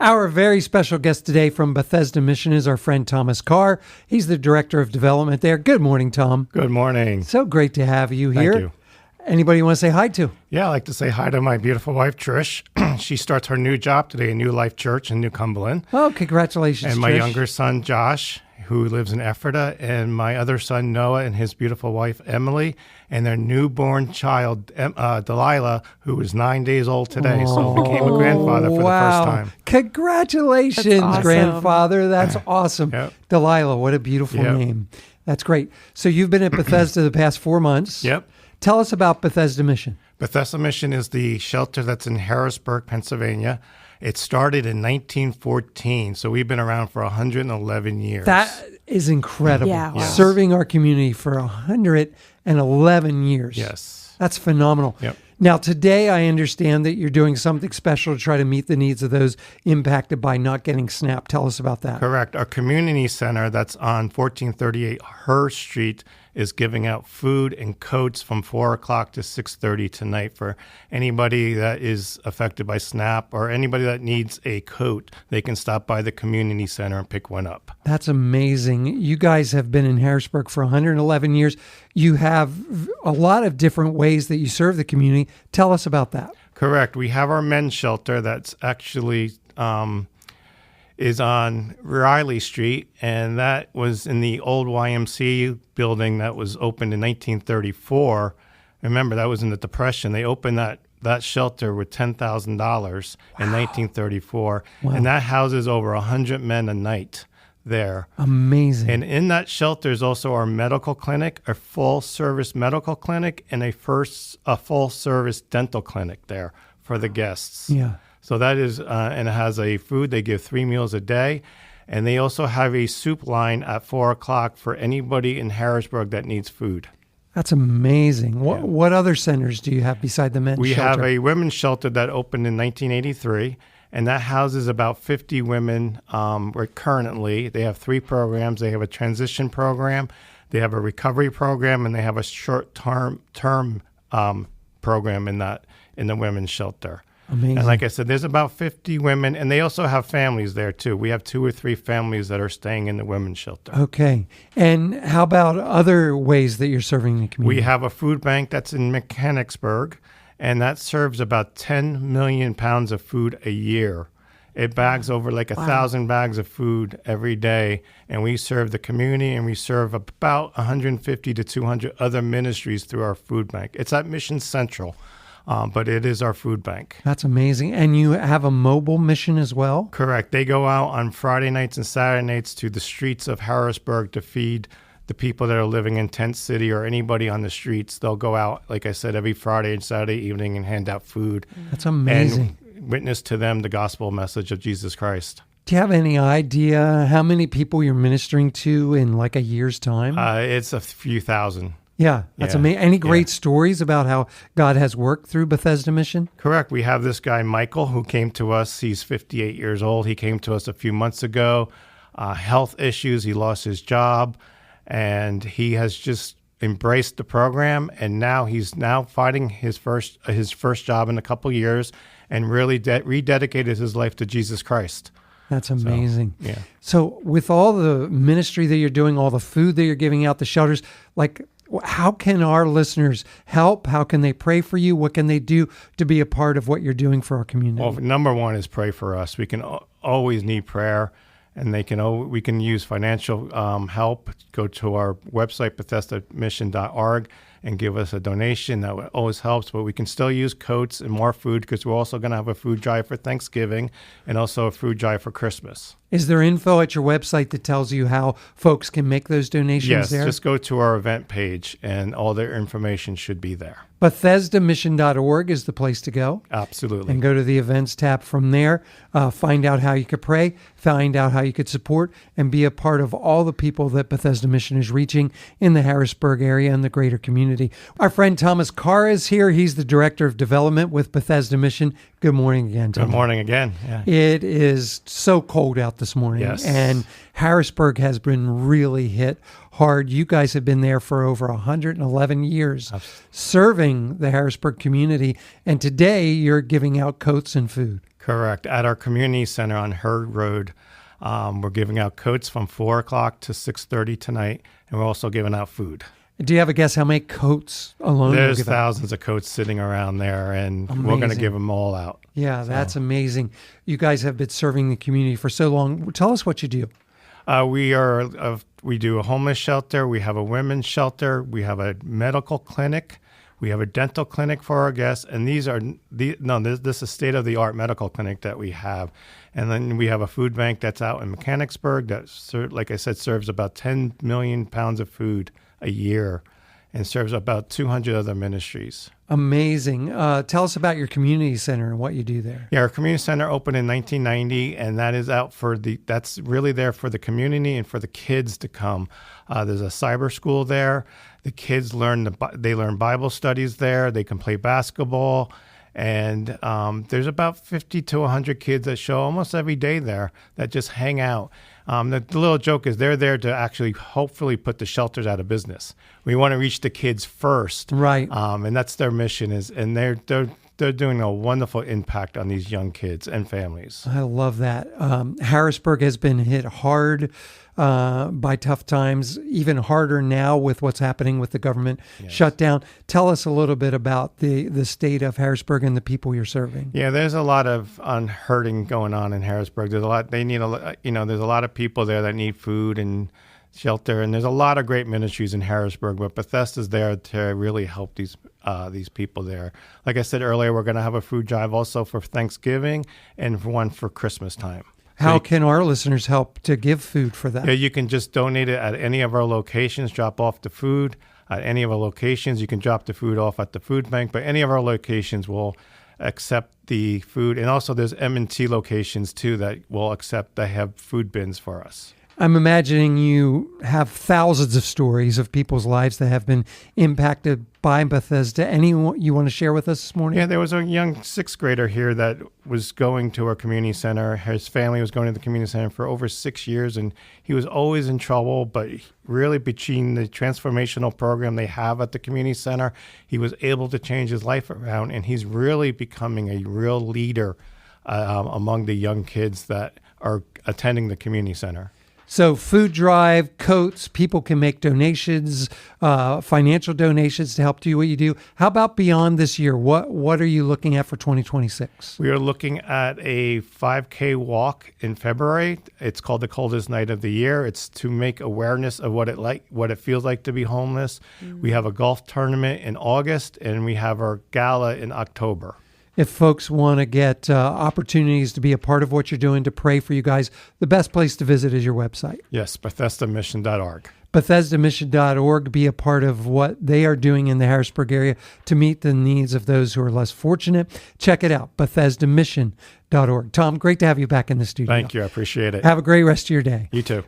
Our very special guest today from Bethesda Mission is our friend Thomas Carr. He's the Director of Development there. Good morning, Tom. Good morning. So great to have you here. Thank you. Anybody you want to say hi to? Yeah, I'd like to say hi to my beautiful wife, Trish. She starts her new job today, a New Life Church in New Cumberland. Oh, congratulations, And my Trish. younger son, Josh, who lives in Ephrata, and my other son, Noah, and his beautiful wife, Emily, and their newborn child, Delilah, who is 9 days old today, so became a grandfather for the first time. Congratulations, That's awesome. grandfather. That's awesome. Yep. Delilah, what a beautiful Yep. name. That's great. So you've been at Bethesda the past 4 months. Yep. Tell us about Bethesda Mission. Bethesda Mission is the shelter that's in Harrisburg, Pennsylvania. It started in 1914, so we've been around for 111 years. That is incredible. Yeah. Wow. Yes. Serving our community for 111 years. Yes. That's phenomenal. Yep. Now, today I understand that you're doing something special to try to meet the needs of those impacted by not getting SNAP. Tell us about that. Correct. Our community center that's on 1438 Hurst Street is giving out food and coats from 4 o'clock to 6:30 tonight for anybody that is affected by SNAP or anybody that needs a coat. They can stop by the community center and pick one up. That's amazing. You guys have been in Harrisburg for 111 years. You have a lot of different ways that you serve the community. Tell us about that. Correct. We have our men's shelter that's actually is on Riley Street, and that was in the old YMCA building that was opened in 1934. Remember, that was in the Depression. They opened that shelter with $10,000 in 1934, and that houses over 100 men a night there. Amazing. And in that shelter is also our medical clinic, a full-service medical clinic, and a full-service dental clinic there for the guests. Yeah. So that is, and it has a food. They give 3 meals a day. And they also have a soup line at 4 o'clock for anybody in Harrisburg that needs food. That's amazing. What other centers do you have beside the men's We shelter? have a women's shelter that opened in 1983, and that houses about 50 women currently. They have 3 programs. They have a transition program, they have a recovery program, and they have a short-term program in the women's shelter. Amazing. And like I said, there's about 50 women, and they also have families there, too. We have 2 or 3 families that are staying in the women's shelter. Okay. And how about other ways that you're serving the community? We have a food bank that's in Mechanicsburg, and that serves about 10 million pounds of food a year. It bags over like 1,000 bags of food every day, and we serve the community, and we serve about 150 to 200 other ministries through our food bank. It's at Mission Central. But it is our food bank. That's amazing. And you have a mobile mission as well? Correct. They go out on Friday nights and Saturday nights to the streets of Harrisburg to feed the people that are living in Tent City or anybody on the streets. They'll go out, like I said, every Friday and Saturday evening and hand out food. That's amazing. And witness to them the gospel message of Jesus Christ. Do you have any idea how many people you're ministering to in like a year's time? It's a few thousand. Yeah, that's Yeah. amazing. Any great stories about how God has worked through Bethesda Mission? Correct. We have this guy, Michael, who came to us. He's 58 years old. He came to us a few months ago. Health issues. He lost his job, and he has just embraced the program. And now he's fighting his first job in a couple years, and really rededicated his life to Jesus Christ. That's amazing. Yeah. So with all the ministry that you're doing, all the food that you're giving out, the shelters, like how can our listeners help? How can they pray for you? What can they do to be a part of what you're doing for our community? Well, number one is pray for us. We can always need prayer, and we can use financial help. Go to our website, BethesdaMission.org, and give us a donation. That always helps, but we can still use coats and more food because we're also going to have a food drive for Thanksgiving and also a food drive for Christmas. Is there info at your website that tells you how folks can make those donations Yes, there? just go to our event page, and all their information should be there. BethesdaMission.org is the place to go. Absolutely. And go to the events tab from there. Find out how you could pray, find out how you could support, and be a part of all the people that Bethesda Mission is reaching in the Harrisburg area and the greater community. Our friend Thomas Carr is here. He's the Director of Development with Bethesda Mission. Good morning again, Tom. Good morning again. Yeah. It is so cold out this morning, Yes. and Harrisburg has been really hit hard. You guys have been there for over 111 years, serving the Harrisburg community, and today you're giving out coats and food. Correct. At our community center on Herd Road, we're giving out coats from 4 o'clock to 6:30 tonight, and we're also giving out food. Do you have a guess how many coats alone? There's thousands of coats sitting around there, and we're going to give them all out. Yeah, that's amazing. You guys have been serving the community for so long. Tell us what you do. We do a homeless shelter. We have a women's shelter. We have a medical clinic. We have a dental clinic for our guests, and this is a state-of-the-art medical clinic that we have. And then we have a food bank that's out in Mechanicsburg that, like I said, serves about 10 million pounds of food a year and serves about 200 other ministries. Amazing. Tell us about your community center and what you do there. Yeah, our community center opened in 1990, and that is that's really there for the community and for the kids to come. There's a cyber school there. The kids learn Bible studies there. They can play basketball. And there's about 50 to 100 kids that show almost every day there that just hang out. The little joke is they're there to actually hopefully put the shelters out of business. We want to reach the kids first. Right. And that's their mission and they're doing a wonderful impact on these young kids and families. I love that. Harrisburg has been hit hard by tough times, even harder now with what's happening with the government shutdown. Tell us a little bit about the state of Harrisburg and the people you're serving. Yeah, there's a lot of hurting going on in Harrisburg. There's a lot. There's a lot of people there that need food and shelter, and there's a lot of great ministries in Harrisburg. But Bethesda's there to really help these people there. Like I said earlier, we're going to have a food drive also for Thanksgiving and one for Christmas time. How can our listeners help to give food for that? Yeah, you can just donate it at any of our locations, drop off the food at any of our locations. You can drop the food off at the food bank, but any of our locations will accept the food. And also there's M&T locations too that have food bins for us. I'm imagining you have thousands of stories of people's lives that have been impacted by Bethesda. Any you want to share with us this morning? Yeah, there was a young sixth grader here that was going to our community center. His family was going to the community center for over 6 years, and he was always in trouble. But really, between the transformational program they have at the community center, he was able to change his life around, and he's really becoming a real leader among the young kids that are attending the community center. So food drive, coats, people can make donations, financial donations to help do what you do. How about beyond this year? What are you looking at for 2026? We are looking at a 5K walk in February. It's called the coldest night of the year. It's to make awareness of what it feels like to be homeless. Mm-hmm. We have a golf tournament in August, and we have our gala in October. If folks want to get opportunities to be a part of what you're doing, to pray for you guys, the best place to visit is your website. Yes, BethesdaMission.org. BethesdaMission.org. Be a part of what they are doing in the Harrisburg area to meet the needs of those who are less fortunate. Check it out, BethesdaMission.org. Tom, great to have you back in the studio. Thank you. I appreciate it. Have a great rest of your day. You too.